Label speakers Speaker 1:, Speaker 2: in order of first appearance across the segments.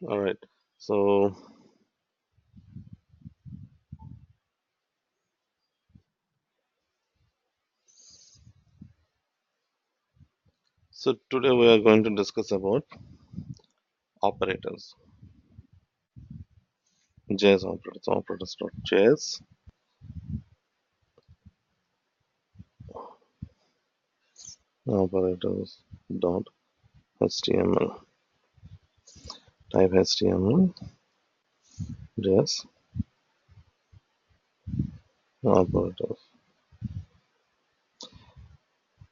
Speaker 1: All right. So, so today we are going to discuss about operators, JS operators, operators.js, operators.html. Type HTML, JS, operators,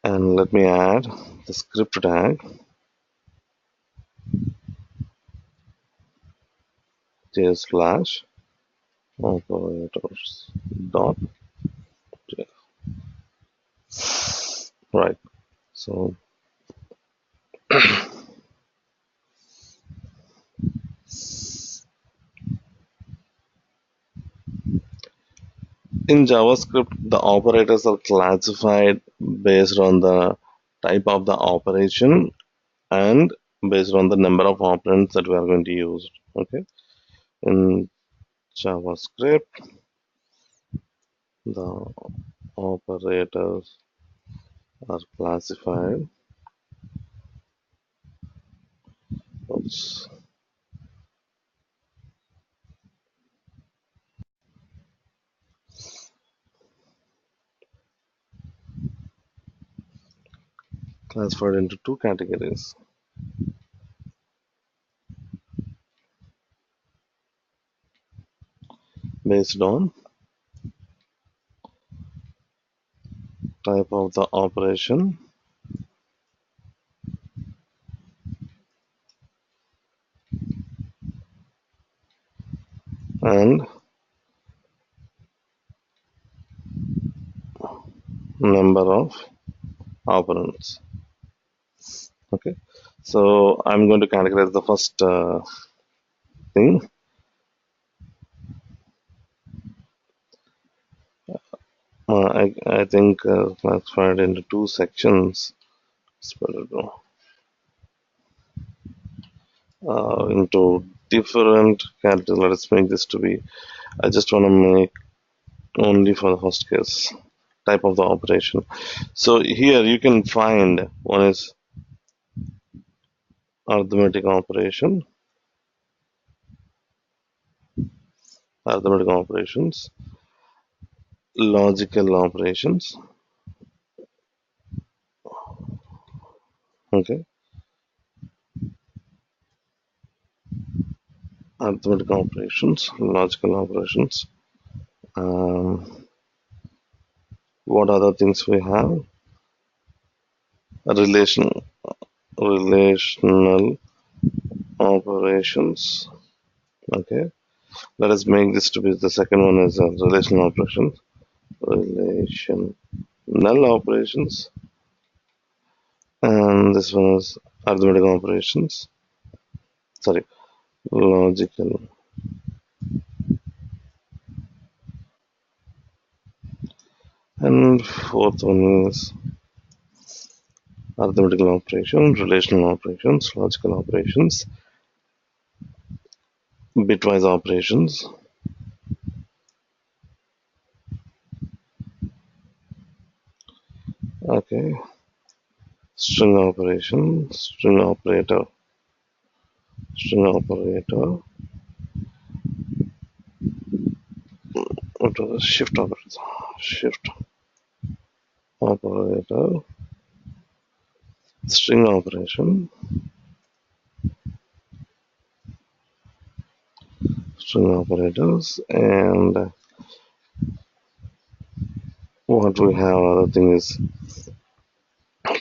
Speaker 1: and let me add the script tag JS slash operators.js. Right. So in JavaScript, the operators are classified based on the type of the operation and based on the number of operands that we are going to use. Okay. In JavaScript, the operators are oops, classified into two categories based on type of the operation and number of operands. Okay, so I'm going to categorize the first thing. I think classified into two sections. It's better to into different categories. Let's make this to be. I just want to make only for the first case type of the operation. So here you can find one is arithmetic operation, arithmetic operations, logical operations. Okay, arithmetic operations, logical operations. Um, what other things we have? Relation, relational operations. Okay, let us make this to be the second one is relational operations. Relational operations, and this one is arithmetic operations. Sorry, logical. And fourth one is arithmetical operations, relational operations, logical operations, bitwise operations. Okay, string operation, string operator, string operator. What was shift operator? Shift operator, string operation, string operators, and what we have other thing is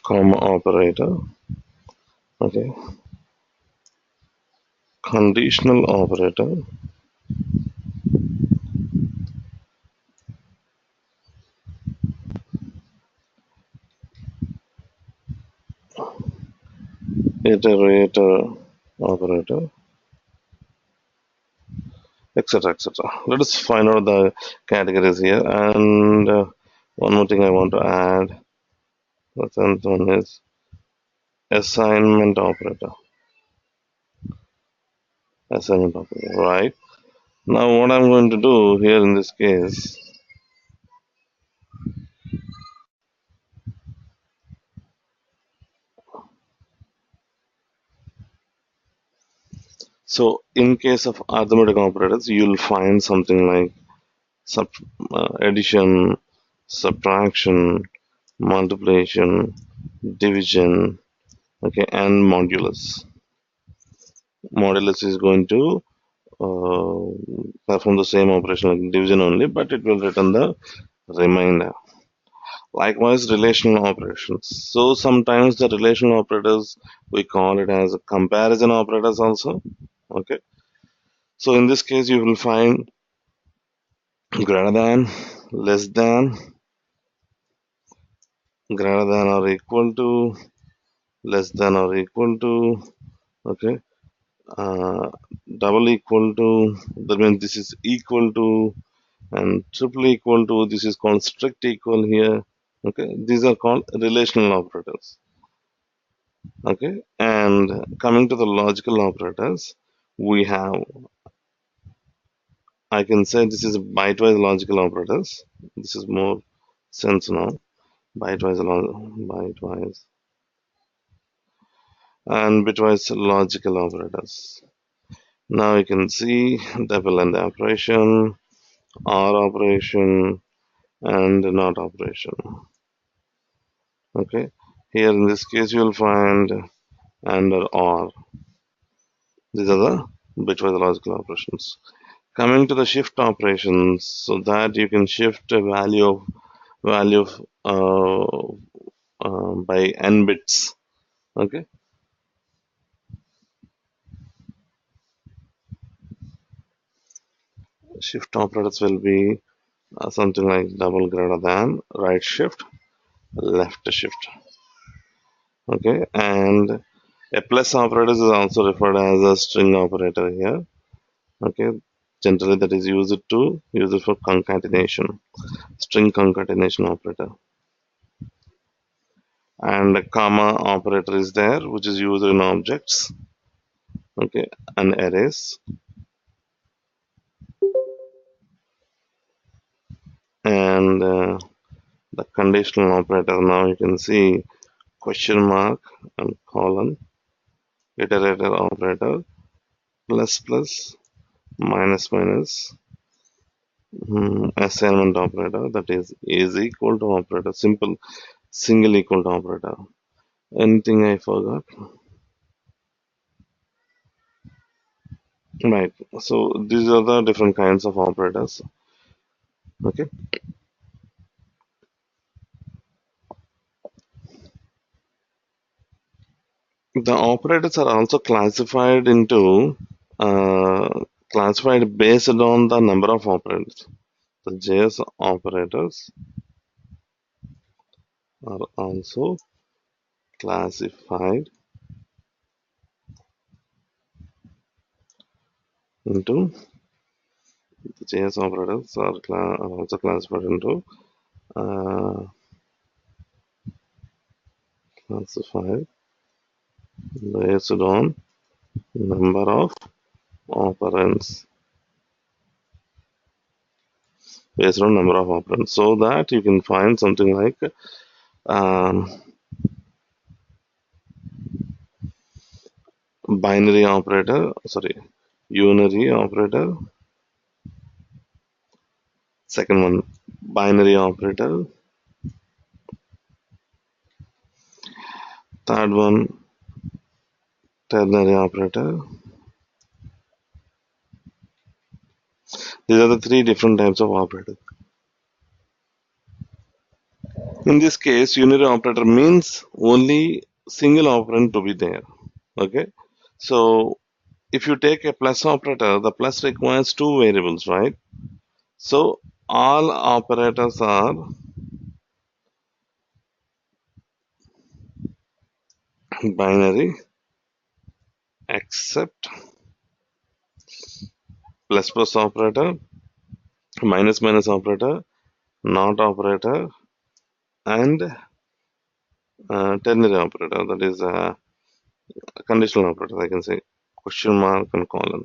Speaker 1: comma operator. Okay, conditional operator, iterator operator, etc. etc. Let us find out the categories here. And one more thing I want to add. The tenth one is assignment operator. assignment operator, right? Now what I'm going to do here in this case, so in case of arithmetic operators, you'll find something like sub, addition, subtraction, multiplication, division, okay, and modulus. Modulus is going to perform the same operation like division only, but it will return the remainder. Likewise, relational operations. So sometimes the relational operators we call it as comparison operators also. Okay. So in this case, you will find greater than, less than, greater than or equal to, less than or equal to. Okay. Uh, double equal to. That means this is equal to, and triple equal to. This is called strict equal here. Okay. These are called relational operators. Okay, and coming to the logical operators, we have, I can say this is bitewise logical operators. This is more sense now. Bitewise and bitwise logical operators. Now you can see double and operation, OR operation, and NOT operation. Okay, here in this case you will find AND or OR. These are the bitwise logical operations. Coming to the shift operations, so that you can shift a value by n bits. Okay, shift operators will be something like double greater than, right shift, left shift. Okay, and a plus operator is also referred as a string operator here. Okay, generally that is used for concatenation, string concatenation operator. And a comma operator is there, which is used in objects, okay, and arrays. And the conditional operator, now you can see question mark and colon, iterator operator, plus plus, minus minus, assignment operator, that is equal to operator, simple single equal to operator. Anything I forgot? Right, so these are the different kinds of operators. Okay, the operators are also uh, classified based on the number of operands. The JS operators are also classified into the JS operators are also classified into uh, classified based on number of operands, so that you can find something like um, binary operator, sorry, unary operator. Second one, binary operator. Third one, ternary operator. These are the three different types of operators. In this case, unary operator means only single operand to be there. Okay. So if you take a plus operator, the plus requires two variables, right? So all operators are binary except plus plus operator, minus minus operator, not operator, and ternary operator, that is a conditional operator, I can say. question mark and colon.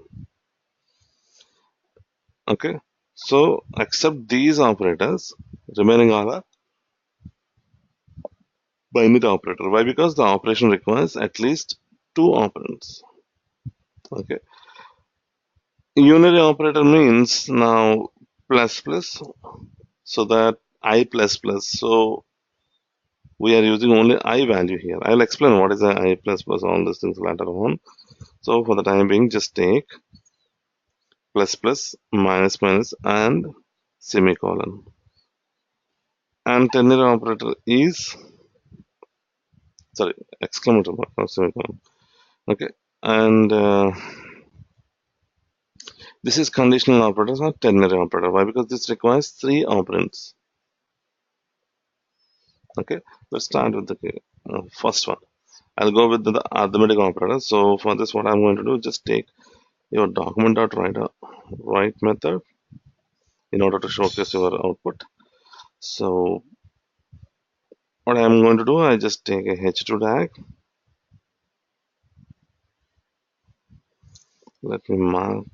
Speaker 1: Okay, so except these operators, remaining all are binary operator. Why? Because the operation requires at least two operands. Okay, unary operator means now plus plus, so that I plus plus. So we are using only I value here. I'll explain what is a I plus plus, all these things later on. So for the time being, just take plus plus, minus minus, and semicolon. And ternary operator is, sorry, exclamation mark, not semicolon. Okay, and this is conditional operators, not ternary operator. Why? Because this requires three operands. Okay, let's start with the first one. I'll go with the arithmetic operator. So for this, what I'm going to do, just take your document.write method in order to showcase your output. So what I'm going to do, I just take a H2 tag. Let me mark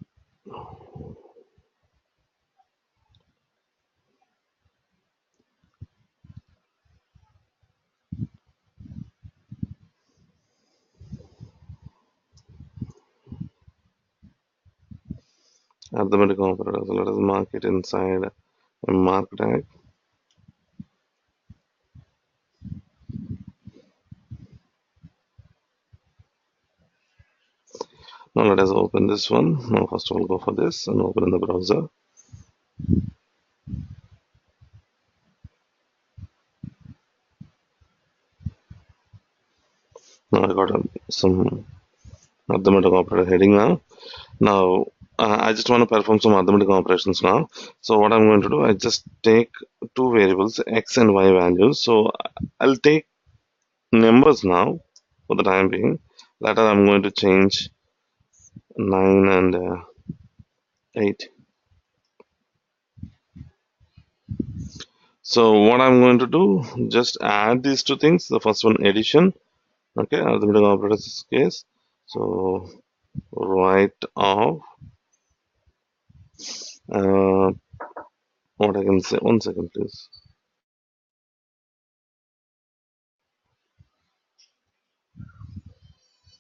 Speaker 1: arithmetic operator. So let us mark it inside a mark tag. Now let us open this one. Now first of all, go for this and open in the browser. Now I got some arithmetic operator heading now. Now I just want to perform some arithmetic operations now. So what I'm going to do, I just take two variables, x and y values. So I'll take numbers now for the time being. Later I'm going to change 9 and 8. So what I'm going to do, just add these two things. The first one, addition. Okay, arithmetic operators case. So write off. Uh, what I can say, 1 second please.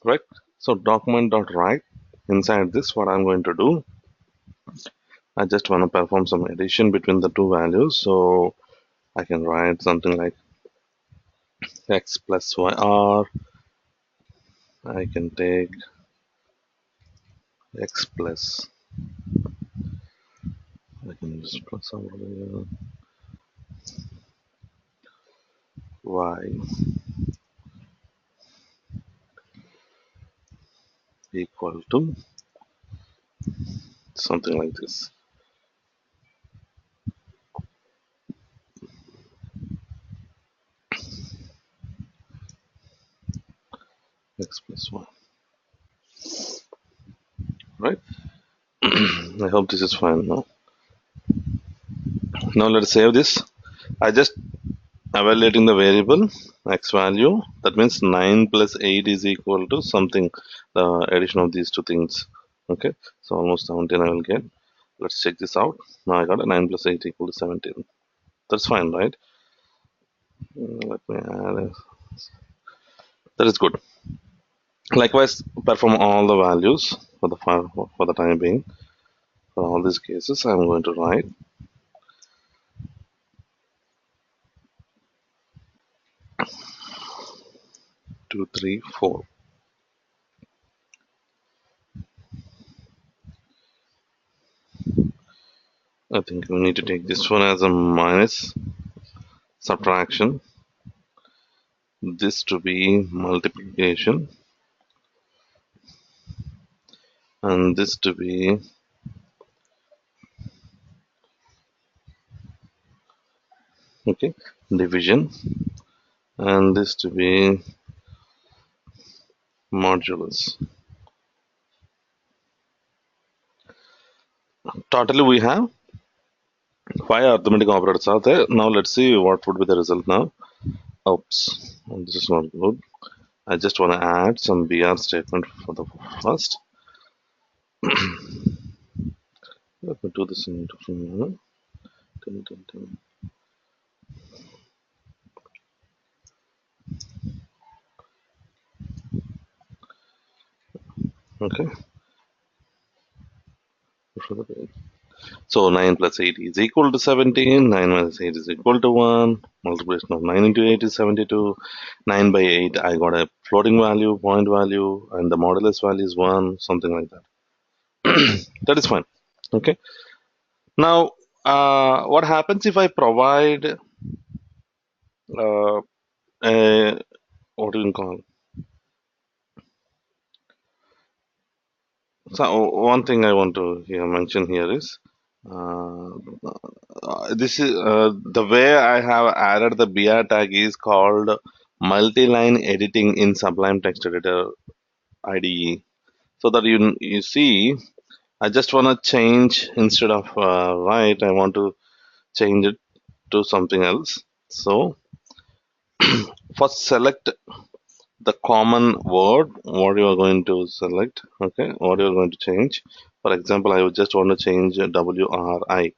Speaker 1: Right. So document.write. Inside this, what I'm going to do, I just want to perform some addition between the two values. So I can write something like x plus yr. I can take x plus, I can just put some y equal to something like this. X plus y. Right. I hope this is fine now. Now let's save this. I just evaluating the variable x value. That means 9 plus 8 is equal to something, the addition of these two things. Okay, so almost 17 I will get. Let's check this out. Now I got a 9 plus 8 equal to 17. That's fine, right? Let me add that is good. Likewise, perform all the values for the time being. For all these cases, I'm going to write 2, 3, 4. I think we need to take this one as a minus subtraction, this to be multiplication, and this to be okay division, and this to be modulus. Totally we have 5 arithmetic operators are there. Now let's see what would be the result now. Oops, this is not good. I just want to add some BR statement for the first. Let me do this in different manner. Dun, dun, dun. Okay. So 9 plus 8 is equal to 17. 9 minus 8 is equal to 1. Multiplication of 9 into 8 is 72. 9 by 8, I got a floating value, point value, and the modulus value is 1, something like that. That is fine. Okay. Now, what happens if I provide a, what do you call? So, one thing I want to mention here is uh, this is the way I have added the BR tag is called multi-line editing in Sublime Text Editor IDE. So that you see, I just want to change instead of write, I want to change it to something else. So first select the common word, what you are going to select, okay, what you are going to change. For example, I would just want to change WRI,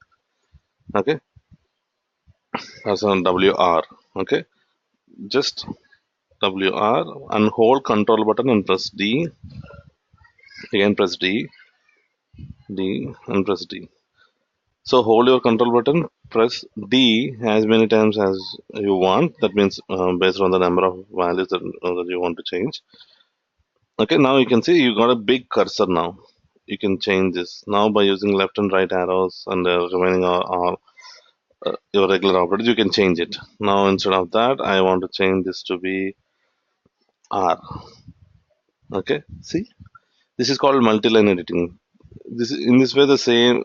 Speaker 1: okay, as on WR, okay, just WR and hold control button and press D, again press D and press D. So hold your control button, press D as many times as you want. That means based on the number of values that you want to change. Okay, now you can see you got a big cursor now. You can change this now by using left and right arrows and remaining all your regular operators. You can change it. Now instead of that, I want to change this to be R. Okay, see, this is called multi-line editing. This in this way the same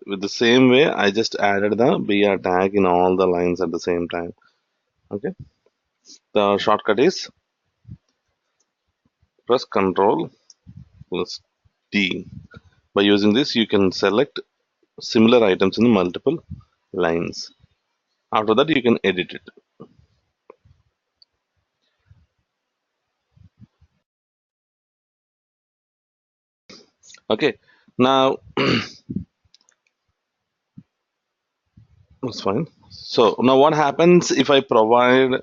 Speaker 1: with the same way I just added the BR tag in all the lines at the same time. Okay, the shortcut is press Control plus D. By using this, you can select similar items in multiple lines. After that, you can edit it. Okay, now that's fine. So now what happens if I provide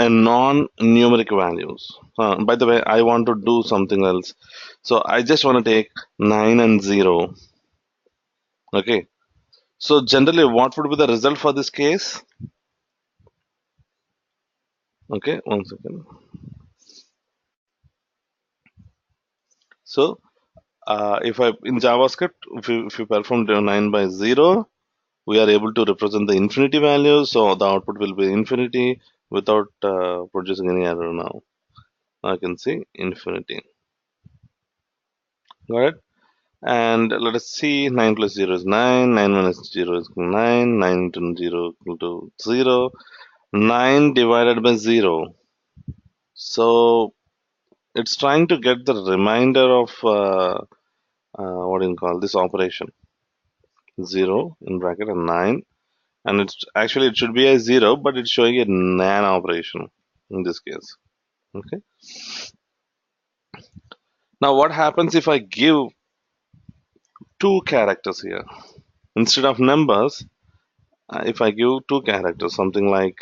Speaker 1: a non-numeric values? By the way, I want to do something else. So I just want to take 9 and 0. Okay. So generally, what would be the result for this case? Okay, one second. So if I in JavaScript, if you perform the 9 by 0, we are able to represent the infinity value. So the output will be infinity without producing any error now. I can see infinity. Got it? And let us see 9 plus 0 is 9, 9 minus 0 is 9, 9 into 0 equal to 0, 9 divided by 0. So it's trying to get the remainder of what do you call this operation 0 in bracket and 9, and it's actually it should be a 0 but it's showing a nan operation in this case. Okay, now what happens if I give two characters here instead of numbers? If I give two characters, something like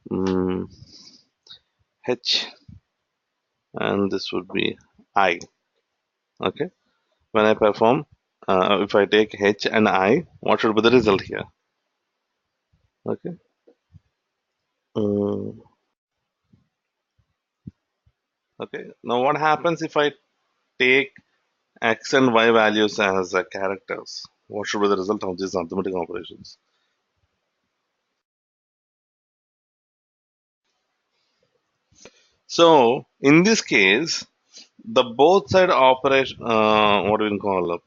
Speaker 1: mm, H, and this would be I. Okay, when I perform, if I take H and I, what should be the result here? Okay. Mm, okay. Now what happens if I take X and Y values as characters? What should be the result of these arithmetic operations? So in this case, the both side operation, what do we call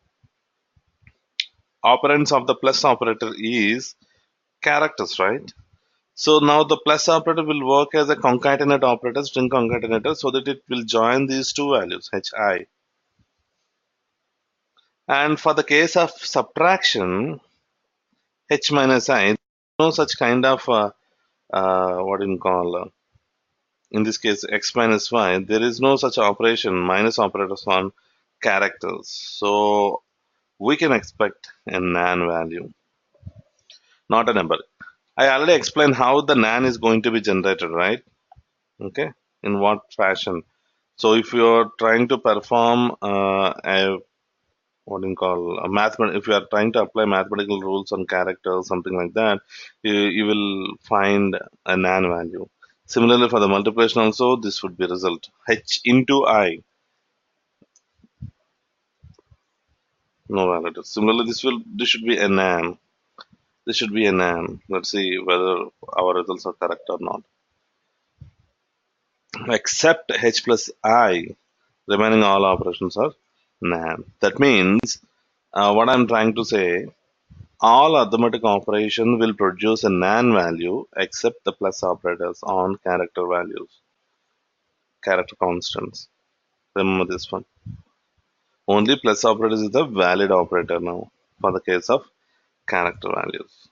Speaker 1: operands of the plus operator is characters, right? So now the plus operator will work as a concatenate operator, string concatenator, so that it will join these two values, hi. And for the case of subtraction, h minus I, no such kind of what do you call in this case x minus y. There is no such operation minus operators on characters. So we can expect a nan value, not a number. I already explained how the nan is going to be generated, right? Okay, in what fashion? So if you're trying to perform a what do you call a if you are trying to apply mathematical rules on characters, something like that, you will find a nan value. Similarly, for the multiplication also, this would be result h into I, no value. Similarly, this should be a nan. This should be a nan. Let's see whether our results are correct or not. Except h plus I, remaining all operations are nan. That means what I'm trying to say, all arithmetic operation will produce a nan value except the plus operators on character values, character constants. Remember this one. Only plus operators is the valid operator now for the case of character values.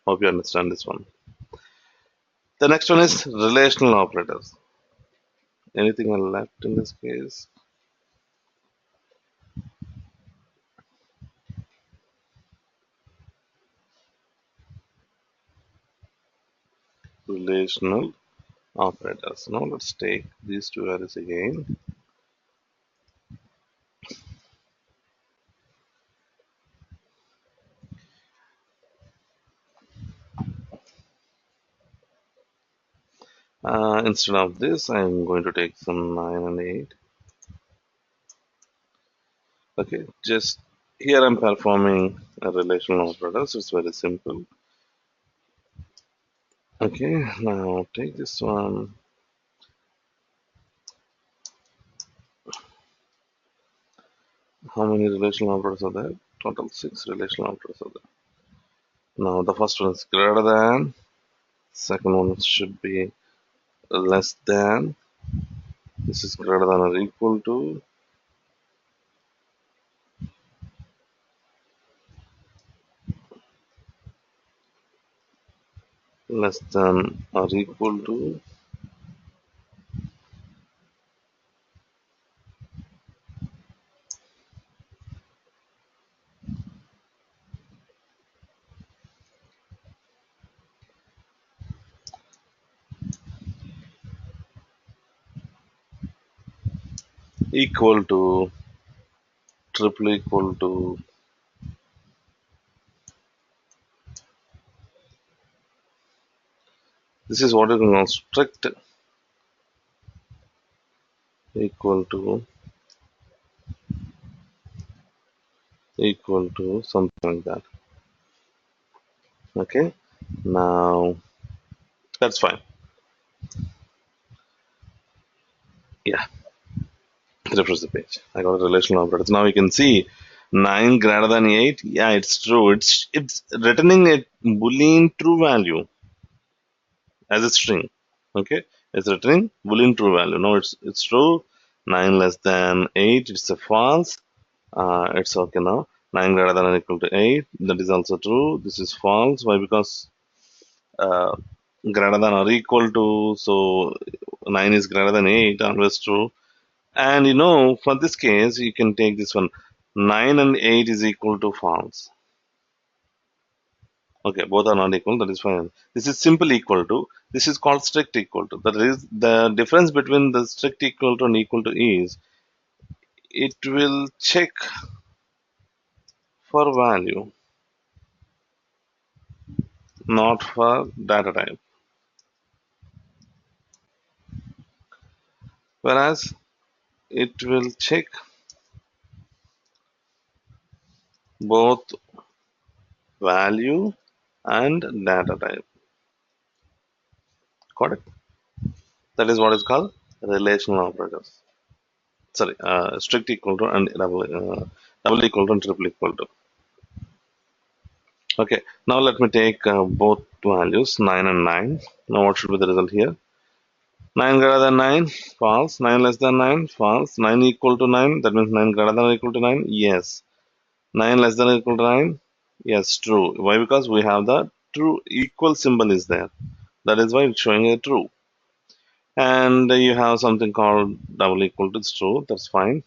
Speaker 1: Hope you understand this one. The next one is relational operators. Anything left in this case? Relational operators. Now let's take these two values again. Instead of this, I'm going to take some 9 and 8. Okay, just here I'm performing a relational operator, so it's very simple. Okay, now take this one. How many relational operators are there? Total 6 relational operators are there. Now the first one is greater than, second one should be less than, this is greater than or equal to, less than or equal to, equal to, triple equal to, this is what you call strict, equal to, equal to, something like that. Okay, now that's fine. Yeah, refresh the page. I got a relational operators. Now you can see 9 greater than 8. Yeah, it's true. It's returning a Boolean true value as a string. Okay, it's returning Boolean true value. No, it's true. 9 less than 8. It's a false. It's okay now. 9 greater than or equal to 8. That is also true. This is false. Why? Because uh, greater than or equal to. So 9 is greater than 8. Always true. And for this case, you can take this one. 9 and 8 is equal to false. Okay, both are not equal, that is fine. This is simple equal to. This is called strict equal to. That is the difference between the strict equal to and equal to is it will check for value, not for data type. Whereas it will check both value and data type. Got it? That is what is called relational operators. Sorry, strict equal to and double equal to and triple equal to. Okay, now let me take both values 9 and 9. Now what should be the result here? 9 greater than 9, false. 9 less than 9, false. 9 equal to 9, that means 9 greater than or equal to 9, yes. 9 less than or equal to 9, yes, true. Why? Because we have the true equal symbol is there. That is why it's showing a true. And you have something called double equal to, it's true, that's fine.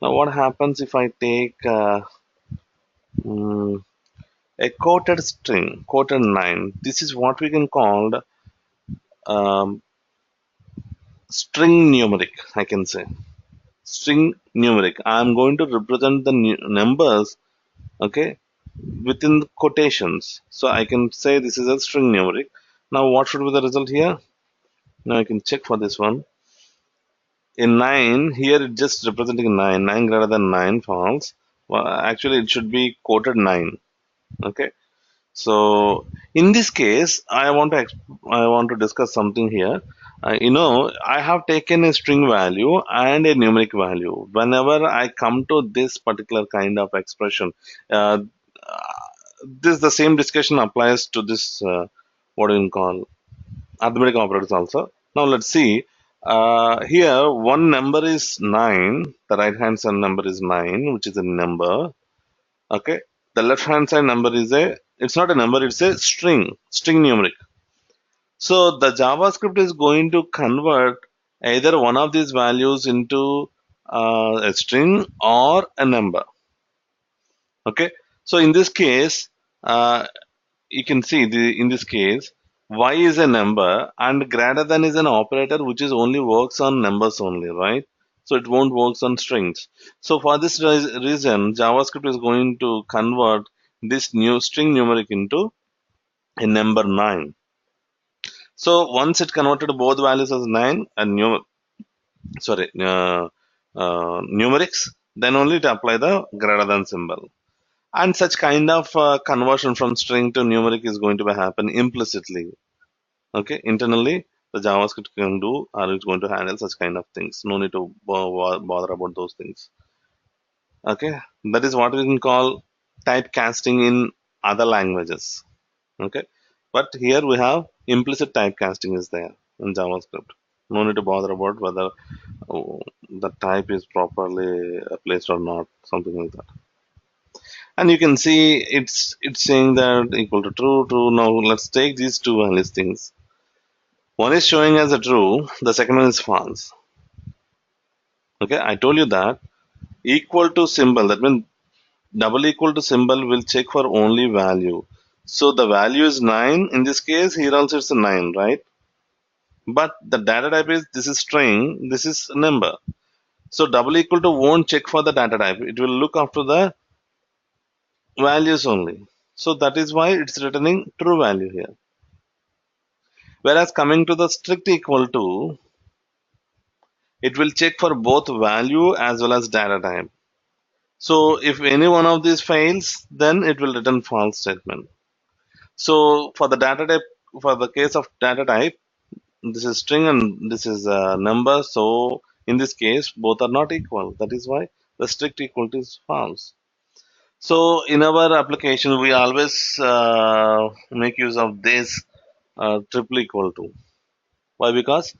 Speaker 1: Now, what happens if I take mm, a quoted string, quoted 9? This is what we can call um, string numeric, I can say. String numeric. I'm going to represent the numbers, okay, within quotations. So I can say this is a string numeric. Now, what should be the result here? Now I can check for this one. In 9, here it's just representing 9. 9 greater than 9 false. Well, actually, it should be quoted 9. Okay. So in this case, I want to discuss something here. I have taken a string value and a numeric value. Whenever I come to this particular kind of expression, uh, this the same discussion applies to this. What do you call arithmetic operators also. Now let's see. Here, one number is 9. The right hand side number is 9, which is a number. Okay. The left hand side number is it's not a number, it's a string numeric. So the JavaScript is going to convert either one of these values into a string or a number. Okay. So in this case, uh, you can see in this case, y is a number and greater than is an operator which is only works on numbers only, right? So it won't works on strings. So for this reason, JavaScript is going to convert this new string numeric into a number 9. So once it converted both values as 9 and sorry numerics, then only it apply the greater than symbol. And such kind of conversion from string to numeric is going to be happen implicitly. Okay, internally the JavaScript can do, or it's going to handle such kind of things. No need to bother about those things. Okay, that is what we can call typecasting in other languages. Okay, but here we have implicit typecasting is there in JavaScript. No need to bother about whether the type is properly placed or not, something like that. And you can see it's saying that equal to true, true. Now let's take these two values things. One is showing as a true, the second one is false. Okay, I told you that equal to symbol, that means double equal to symbol will check for only value. So the value is 9. In this case, here also it's a 9, right? But the data type is this is string, this is number. So double equal to won't check for the data type. It will look after the values only. So that is why it's returning true value here. Whereas coming to the strict equal to, it will check for both value as well as data type. So if any one of these fails, then it will return false statement. So for the data type, for the case of data type, this is string and this is a number. So in this case, both are not equal. That is why the strict equal to is false. So in our application, we always make use of this triple equal to. Why? Because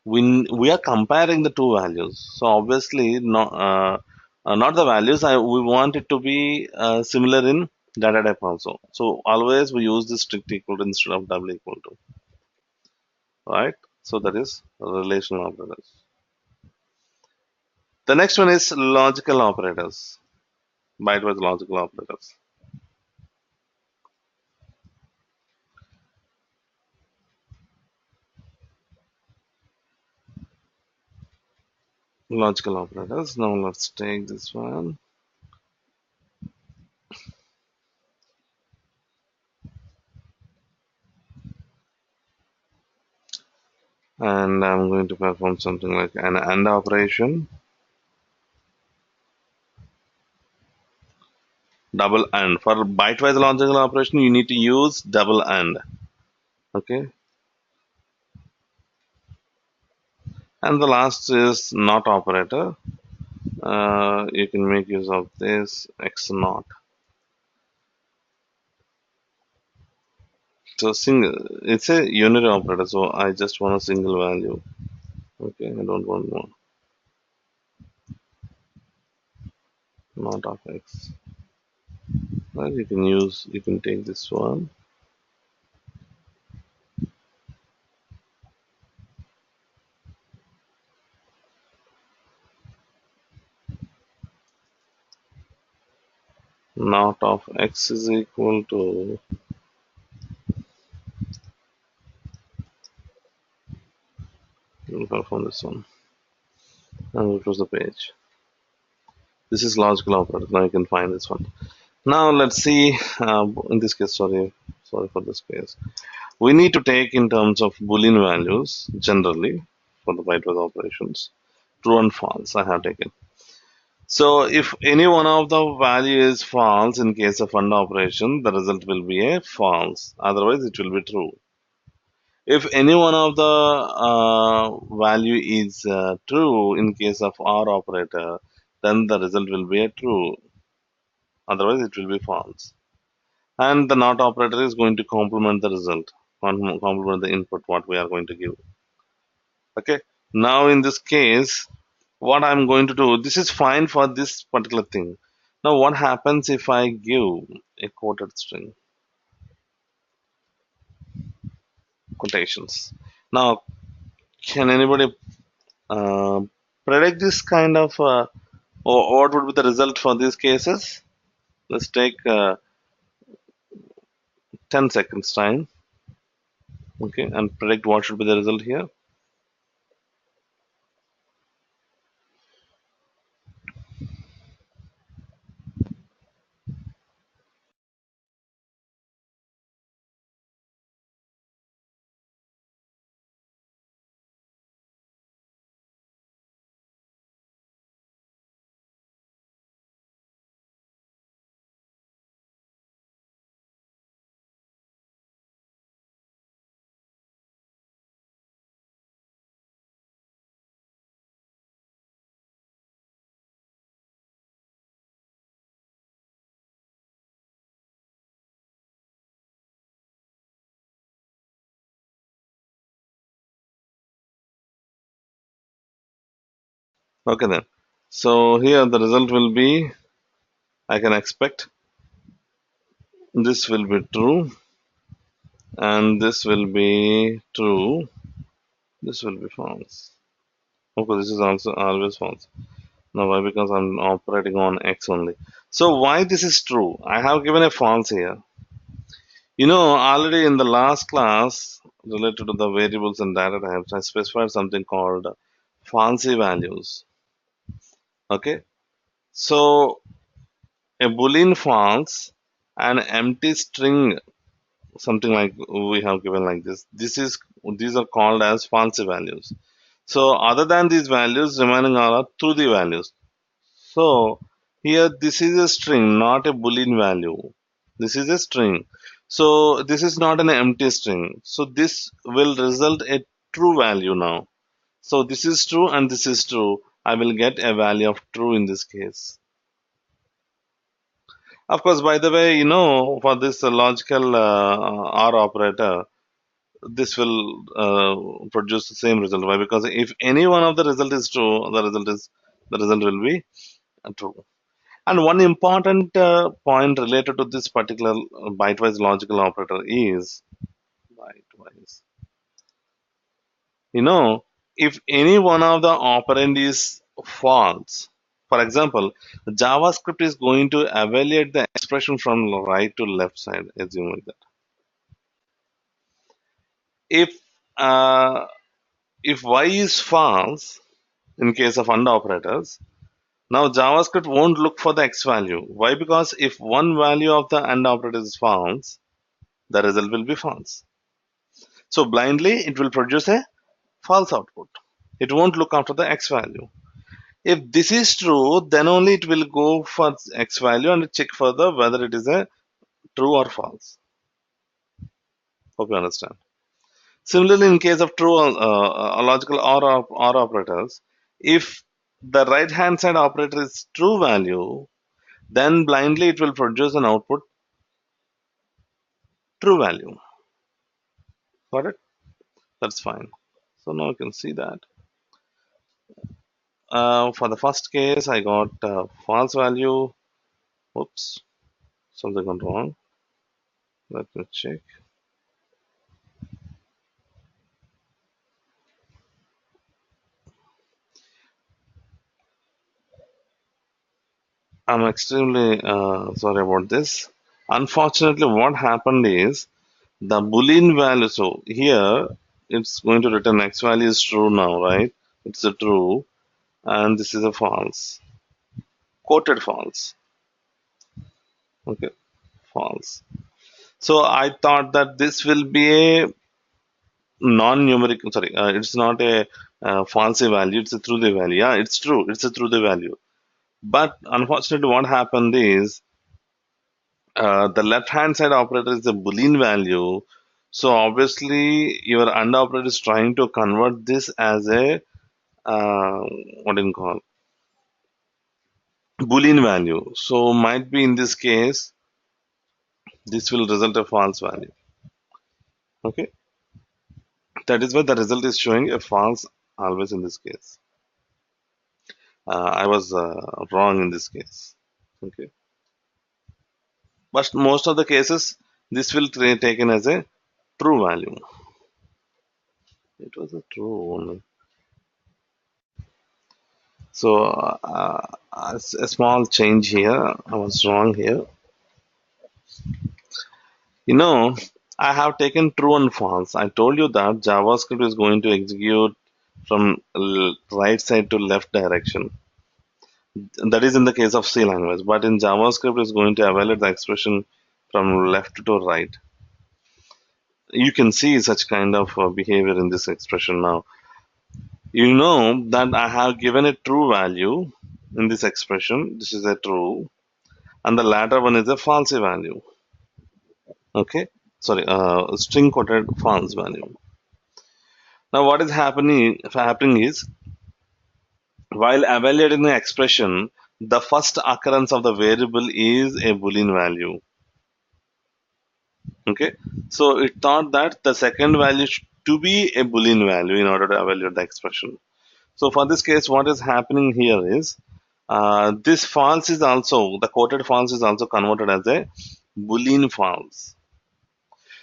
Speaker 1: we are comparing the two values. So obviously, not the values. We want it to be similar in data type also. So always we use this strict equal to instead of double equal to, right? So that is relational operators. The next one is logical operators, bytewise logical operators. Logical operators. Now let's take this one. And I'm going to perform something like an AND operation. Double AND. For bytewise logical operation, you need to use double AND. Okay. And the last is not operator. You can make use of this X not. So single, it's a unary operator. So I just want a single value. Okay, I don't want more. Not of X. Well, you can take this one. not of x is equal to, we'll perform this one and we'll close the page. This is logical operator. Now you can find this one. Now let's see, in this case, sorry for this case. We need to take in terms of Boolean values generally for the bytewise operations. True and false I have taken. So if any one of the value is false in case of AND operation, the result will be a false. Otherwise, it will be true. If any one of the value is true in case of OR operator, then the result will be a true. Otherwise, it will be false. And the NOT operator is going to complement the result, complement the input what we are going to give. Okay. Now in this case, what I'm going to do, this is fine for this particular thing. Now what happens if I give a quoted string, quotations? Now, can anybody uh, predict this kind of, or what would be the result for these cases? Let's take 10 seconds time, okay, and predict what should be the result here. Okay then. So here the result will be, I can expect this will be true, and this will be true, this will be false. Okay, this is also always false. Now why? Because I'm operating on X only. So why this is true? I have given a false here. You know, already in the last class related to the variables and data types, I specified something called fancy values. Okay, so a boolean false, an empty string, something like we have given like this. These are called as fancy values. So other than these values, remaining are true the values. So here this is a string, not a boolean value. This is a string. So this is not an empty string. So this will result a true value now. So this is true and this is true. I will get a value of true in this case. Of course, by the way, for this logical OR operator, this will produce the same result. Why? Because if any one of the result is true, the result will be true. And one important point related to this particular bitewise logical operator is bitewise. If any one of the operand is false, for example, JavaScript is going to evaluate the expression from right to left side, assuming that. If uh, if y is false in case of AND operators, now JavaScript won't look for the x value. Why? Because if one value of the AND operator is false, the result will be false. So blindly it will produce a false output. It won't look after the x value. If this is true, then only it will go for x value and check further whether it is a true or false. Hope you understand. Similarly, in case of true logical or operators, if the right hand side operator is true value, then blindly it will produce an output true value. Got it? That's fine. So now you can see that. For the first case, I got false value. Oops, something went wrong. Let me check. I'm extremely sorry about this. Unfortunately, what happened is the Boolean value. So here it's going to return x value is true now, right? It's a true, and this is a false, quoted false. Okay, false. So I thought that this will be a non-numeric. Sorry, it's not a false value. It's a true value. Yeah, it's true. It's a true value. But unfortunately, what happened is the left-hand side operator is a Boolean value. So obviously, your AND operator is trying to convert this as a uh, what do you call Boolean value. So might be in this case, this will result a false value. Okay, that is why the result is showing a false always in this case. I was wrong in this case. Okay, but most of the cases, this will taken as a true value. It was a true one. So a small change here. I was wrong here. You know, I have taken true and false. I told you that JavaScript is going to execute from right side to left direction. That is in the case of C language, but in JavaScript is going to evaluate the expression from left to right. You can see such kind of behavior in this expression now. You know that I have given a true value in this expression. This is a true, and the latter one is a false value. Okay, sorry, string quoted false value. Now, what is happening is while evaluating the expression, the first occurrence of the variable is a Boolean value. Okay, so it thought that the second value to be a Boolean value in order to evaluate the expression. So for this case, what is happening here is this false is also the quoted false is also converted as a Boolean false.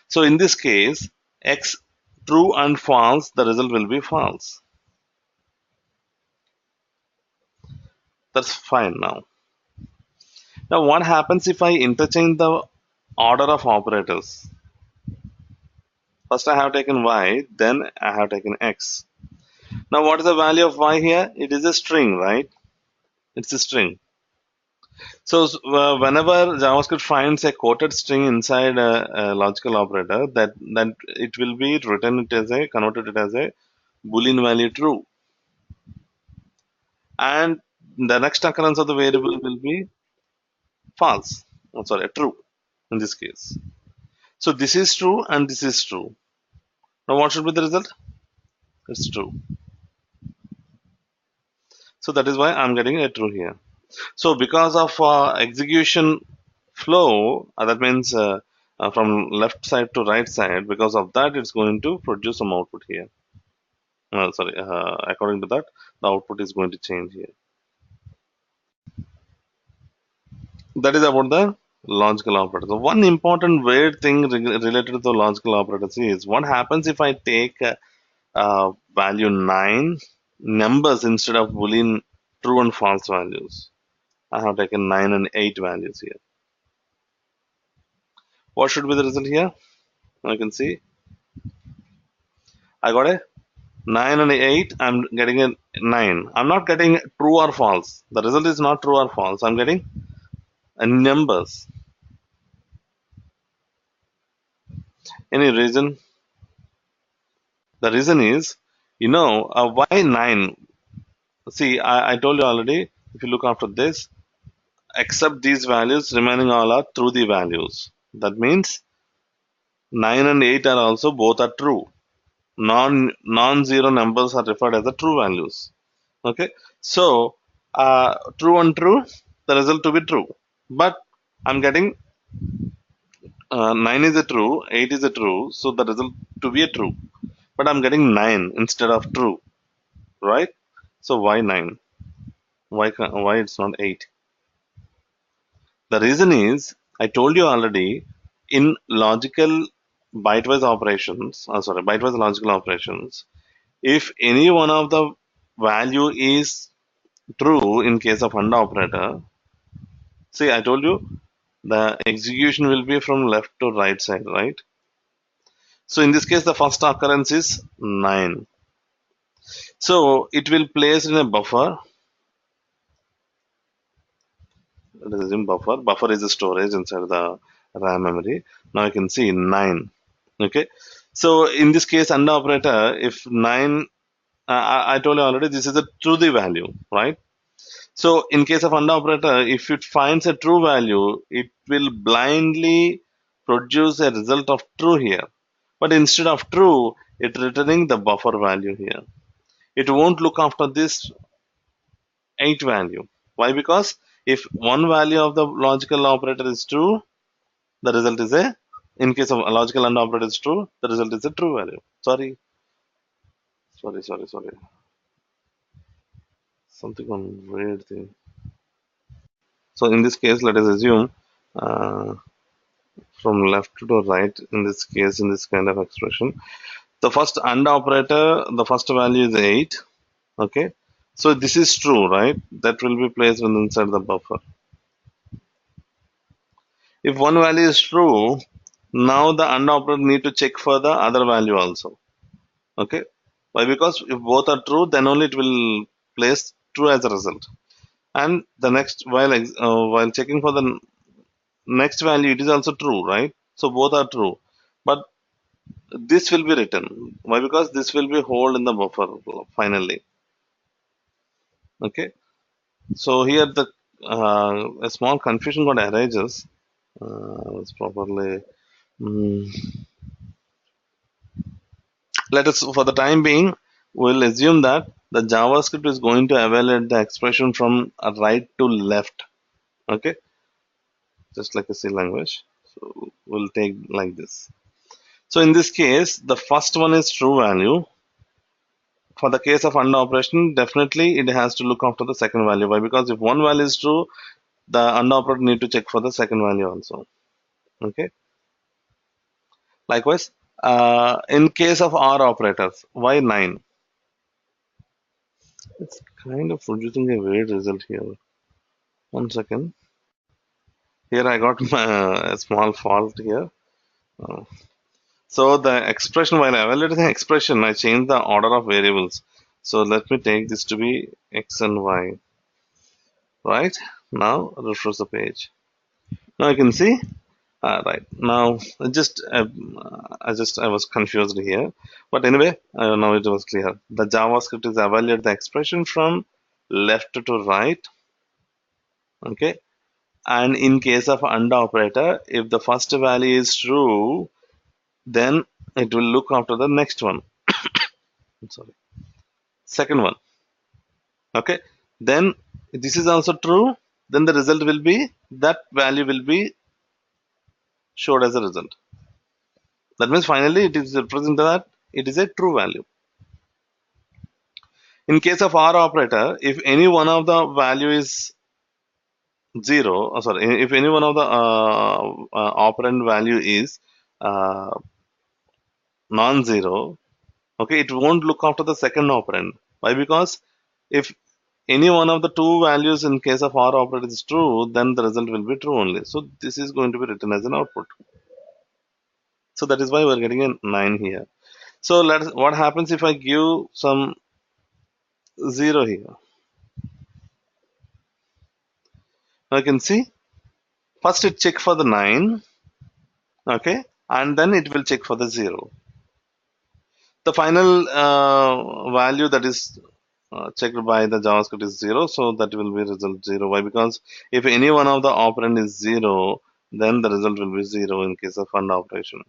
Speaker 1: So in this case, x true and false, the result will be false. That's fine now. Now what happens if I interchange the order of operators? First I have taken y, then I have taken x. Now what is the value of y here? It is a string, right? It's a string. So whenever JavaScript finds a quoted string inside a logical operator, that it will be written it as a converted it as a Boolean value true, and the next occurrence of the variable will be false. Oh, sorry, true in this case. So this is true and this is true. Now what should be the result? It's true. So that is why I'm getting a true here. So because of execution flow, that means from left side to right side, because of that it's going to produce some output here. Sorry, according to that, the output is going to change here. That is about the logical operators. So one important weird thing related to the logical operators is what happens if I take value 9 numbers instead of Boolean true and false values. I have taken 9 and 8 values here. What should be the result here? I can see I got a 9 and 8. I'm getting a 9. I'm not getting true or false. The result is not true or false. I'm getting numbers. Any reason? The reason is, why 9? See, I told you already, if you look after this, except these values, remaining all are true the values. That means 9 and 8 are also both are true. Non-zero numbers are referred as the true values. Okay, so true and true, the result to be true. But I'm getting 9 is a true, 8 is a true, so the result to be a true. But I'm getting 9 instead of true, right? So why 9? Why it's not 8? The reason is I told you already in logical bitewise operations, bitewise logical operations, if any one of the value is true in case of AND operator, See, I told you the execution will be from left to right side, right? So in this case, the first occurrence is 9. So it will place in a buffer. Let us assume buffer. Buffer is the storage inside the RAM memory. Now you can see 9. Okay. So in this case, under operator, if 9, I told you already, this is a true the value, right? So in case of under operator, if it finds a true value, it will blindly produce a result of true here. But instead of true, it returning the buffer value here. It won't look after this 8 value. Why? Because if one value of the logical operator is true, the result is a, in case of a logical AND operator is true, the result is a true value. Sorry. Something on weird thing. So in this case, let us assume uh, from left to right, in this case, in this kind of expression, the first AND operator, the first value is 8. Okay. So this is true, right? That will be placed inside the buffer. If one value is true, now the AND operator need to check for the other value also. Okay. Why? Because if both are true, then only it will place true as a result. And the next, while checking for the next value, it is also true, right? So both are true. But this will be written. Why? Because this will be hold in the buffer finally. Okay. So here the a small confusion got arises. It's properly. mm, Let us, for the time being, we'll assume that the JavaScript is going to evaluate the expression from right to left. Okay, just like a C language. So we'll take like this. So in this case, the first one is true value. For the case of AND operation, definitely it has to look after the second value. Why? Because if one value is true, the AND operator need to check for the second value also. Okay. Likewise, in case of OR operators, why 9? It's kind of producing a weird result here. One second. Here I got a small fault here. Uh, so the expression, while evaluating the expression, I changed the order of variables. So let me take this to be x and y. Right? Now refresh the page. Now you can see. Right now, I was confused here, but anyway, now it was clear. The JavaScript is evaluate the expression from left to right. Okay, and in case of AND operator, if the first value is true, then it will look after the next one. I'm sorry, second one. Okay, then this is also true. Then the result will be that value will be showed as a result. That means finally it is representing that it is a true value. In case of OR operator, if any one of the value is zero, sorry, if any one of the operand value is uh, non-zero, okay, it won't look after the second operand. Why? Because if any one of the two values in case of OR operator is true, then the result will be true only. So this is going to be written as an output. So that is why we're getting a 9 here. So what happens if I give some 0 here? Now you can see, first it check for the 9, okay, and then it will check for the 0. The final value that is checked by the JavaScript is 0, so that will be result 0. Why? Because if any one of the operand is 0, then the result will be 0 in case of AND operation.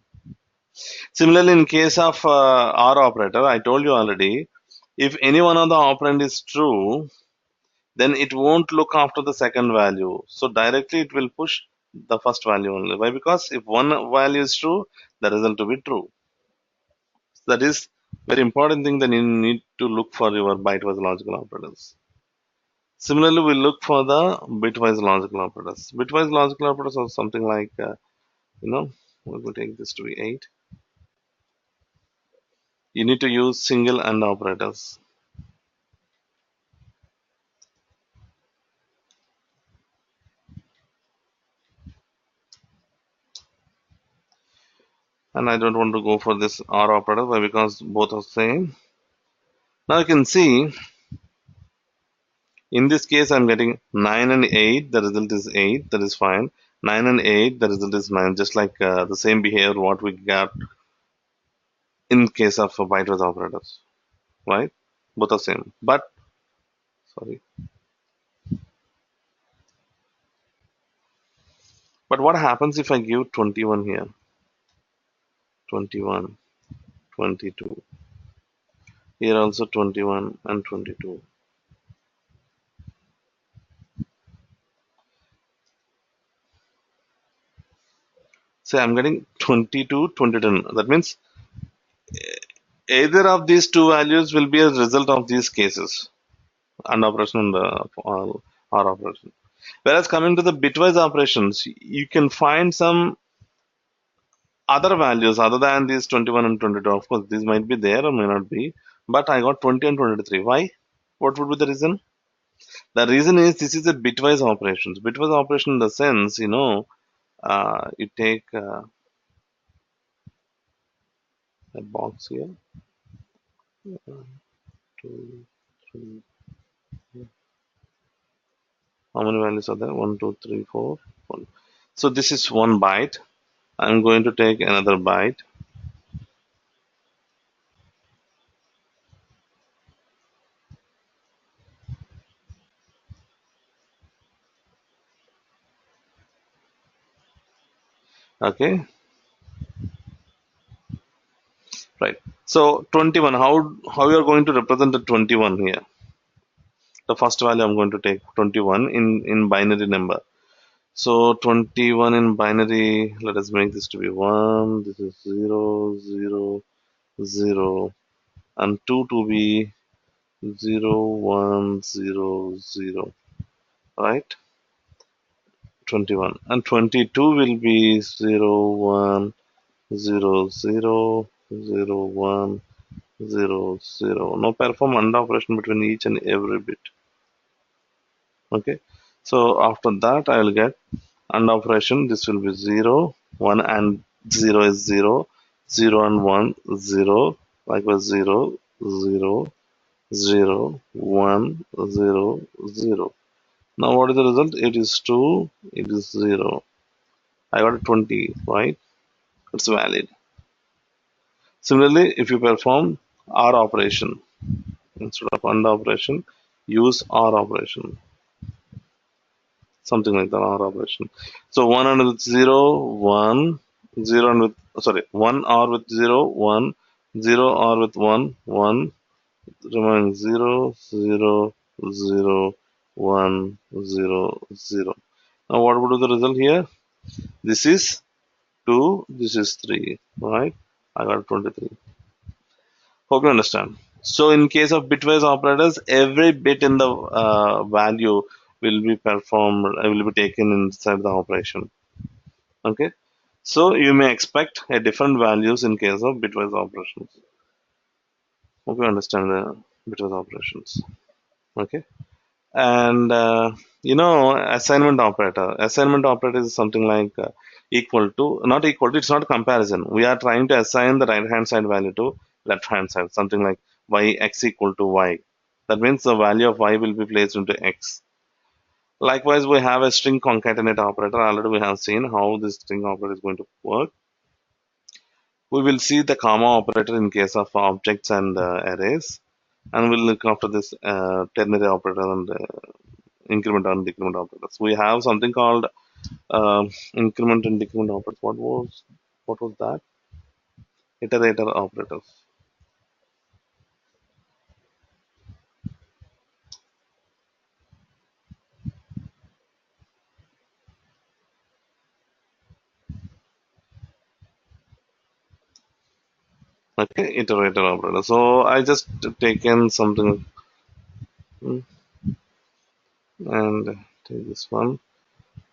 Speaker 1: Similarly, in case of OR operator, I told you already, if any one of the operand is true, then it won't look after the second value. So directly it will push the first value only. Why? Because if one value is true, the result will be true. That is very important thing that you need to look for your bitewise logical operators. Similarly, we look for the bitwise logical operators. Bitwise logical operators are something like, we will take this to be 8. You need to use single AND operators. And I don't want to go for this OR operator. Why? Because both are same. Now you can see in this case I'm getting 9 and 8. The result is 8. That is fine. 9 and 8. The result is 9. Just like the same behavior what we got in case of bytewise operators, right? Both are same. But sorry. But what happens if I give 21 here? 21, 22. Here also 21 and 22. Say I'm getting 22, 22. That means either of these two values will be a result of these cases, AND operation and OR operation. Whereas coming to the bitwise operations, you can find some other values other than these 21 and 22. Of course, these might be there or may not be, but I got 20 and 23. Why? What would be the reason? The reason is this is a bitwise operations. Bitwise operation in the sense, you take a box here, two, three. How many values are there? One, two, three, four, one. So this is one byte. I'm going to take another byte. Okay, right. So 21. How you are going to represent the 21 here? The first value I'm going to take 21 in binary number. So 21 in binary. Let us make this to be 1. This is 0, 0, 0, and 2 to be 0, 1, 0, 0. Right? 21 and 22 will be 0, 1, 0, 0, 0, 1, 0, 0. Now perform AND operation between each and every bit. Okay. So after that I will get AND operation. This will be 0, 1 and 0 is 0, 0 and 1, 0, likewise 0, 0, 0, 1, 0, 0. Now what is the result? It is 2, it is 0. I got 20, right? It's valid. Similarly, if you perform OR operation, instead of AND operation, use OR operation. Something like that, OR operation. So 1 and with 0, 1, 0 and with, sorry, 1 OR with 0, 1, 0 OR with 1, 1, remaining 0, 0, 0, 1, 0, 0. Now what would be the result here? This is 2, this is 3, right? I got 23. Hope you understand. So in case of bitwise operators, every bit in the value will be performed, will be taken inside the operation. Okay. So you may expect a different values in case of bitwise operations. Hope you understand the bitwise operations. Okay. And assignment operator is something like equal to, not equal to, it's not comparison. We are trying to assign the right hand side value to left hand side, something like y x equal to y. That means the value of y will be placed into x. Likewise, we have a string concatenate operator. Already we have seen how this string operator is going to work. We will see the comma operator in case of objects and arrays, and we'll look after this ternary operator and increment and decrement operators. We have something called increment and decrement operators. What was that? Iterator operators. Okay, iterator operator. So I just taken something and take this one.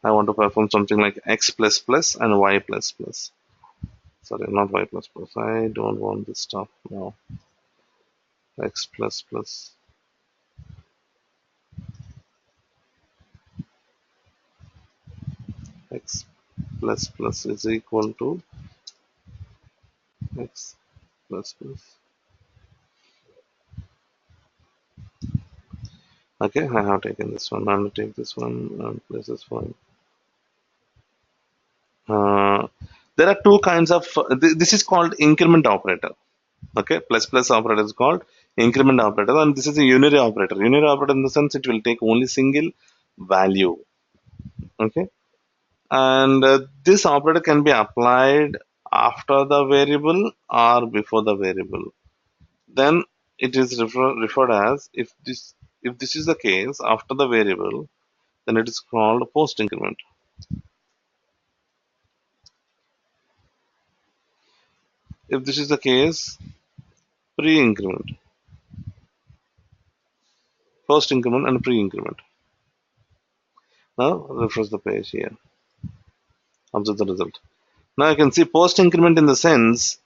Speaker 1: I want to perform something like x plus plus and y plus plus. Sorry, not y plus plus. I don't want this stuff now. X plus plus. X plus plus is equal to X plus plus. Okay, I have taken this one. I'm going to take this one and place this one. Uh, there are two kinds of, this is called increment operator. Okay, plus plus operator is called increment operator, and this is a unary operator. Unary operator in the sense it will take only single value. Okay, and this operator can be applied after the variable or before the variable. Then it is referred as, if this is the case after the variable, then it is called post increment. If this is the case, pre increment, post increment and pre increment. Now refresh the page here. Observe the result. Now you can see post increment in the sense,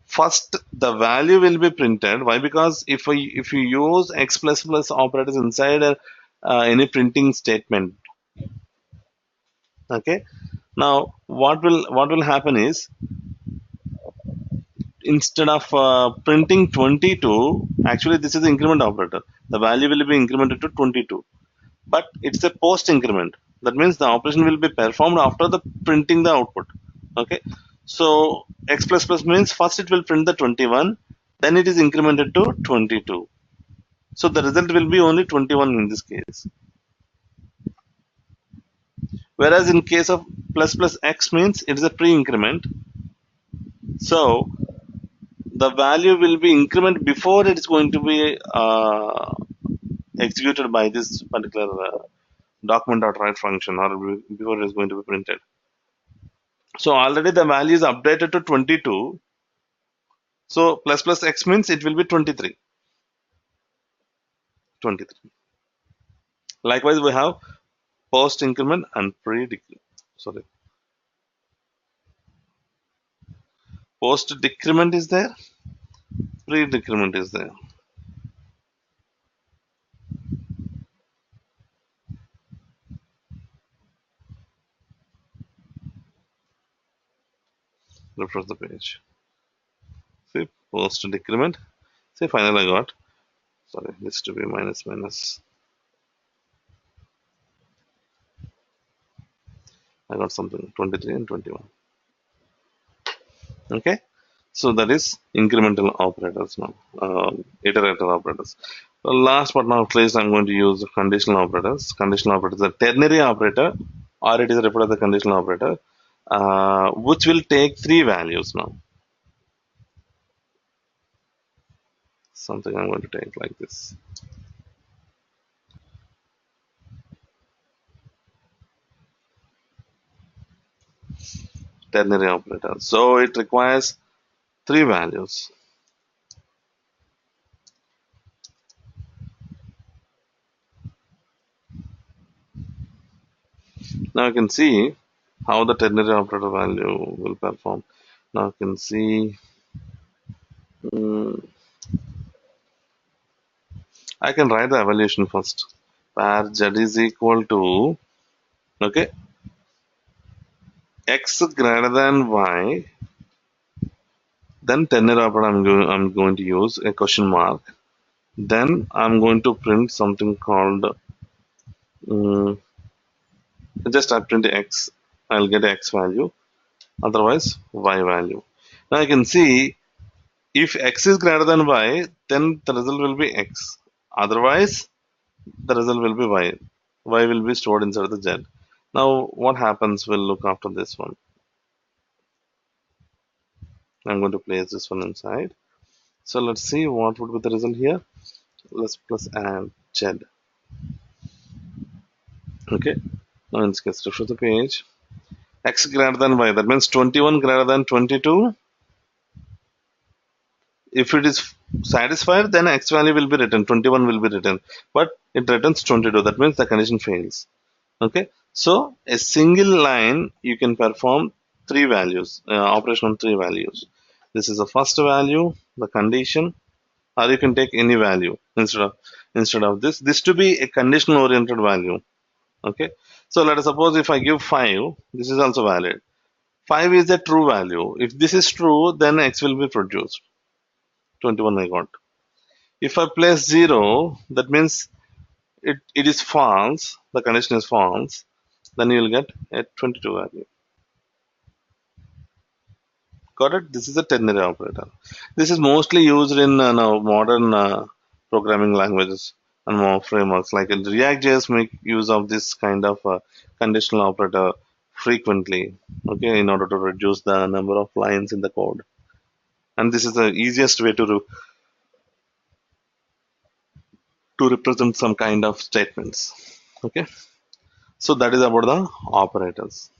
Speaker 1: first the value will be printed. Why? Because if you use x plus plus operators inside any printing statement, okay. Now what will happen is, instead of printing 22, actually this is the increment operator. The value will be incremented to 22, but it's a post increment. That means the operation will be performed after the printing the output. Okay, so x plus plus means first it will print the 21, then it is incremented to 22. So the result will be only 21 in this case. Whereas in case of plus plus x means it is a pre-increment. So the value will be increment before it is going to be executed by this particular document.write function, or before it is going to be printed. So already the value is updated to 22. So plus plus x means it will be 23. 23. Likewise, we have post increment and pre decrement. Sorry, post decrement is there, pre decrement is there. Refresh the page. See, post decrement. See, finally I got. Sorry, this to be minus minus. I got something 23 and 21. Okay, so that is incremental operators now, iterator operators. Last but not least, I'm going to use conditional operators. Conditional operators are ternary operator, or it is referred as the conditional operator, which will take three values now. Something I'm going to take like this. Ternary operator. So it requires three values. Now you can see how the ternary operator value will perform. Now you can see, I can write the evaluation first. Where z is equal to, okay, x greater than y, then ternary operator I'm going to use a question mark. Then I'm going to print something called, just I print x, I'll get x value, otherwise y value. Now you can see, if x is greater than y, then the result will be x. Otherwise, the result will be y. Y will be stored inside the z. Now, what happens? We'll look after this one. I'm going to place this one inside. So let's see what would be the result here. Let's plus add z. Okay. Now in this case, refresh the page. X greater than y. That means 21 greater than 22. If it is satisfied, then x value will be written, 21 will be written, but it returns 22. That means the condition fails. Okay, so a single line you can perform three values, operation on three values. This is the first value, the condition, or you can take any value instead of this to be a conditional oriented value. Okay, so let us suppose if I give 5, this is also valid. 5 is a true value. If this is true, then X will be produced. 21 I got. If I place 0, that means it is false. The condition is false. Then you will get a 22 value. Got it? This is a ternary operator. This is mostly used in now modern programming languages and more frameworks. Like React.js make use of this kind of conditional operator frequently, okay, in order to reduce the number of lines in the code. And this is the easiest way to represent some kind of statements. Okay, so that is about the operators.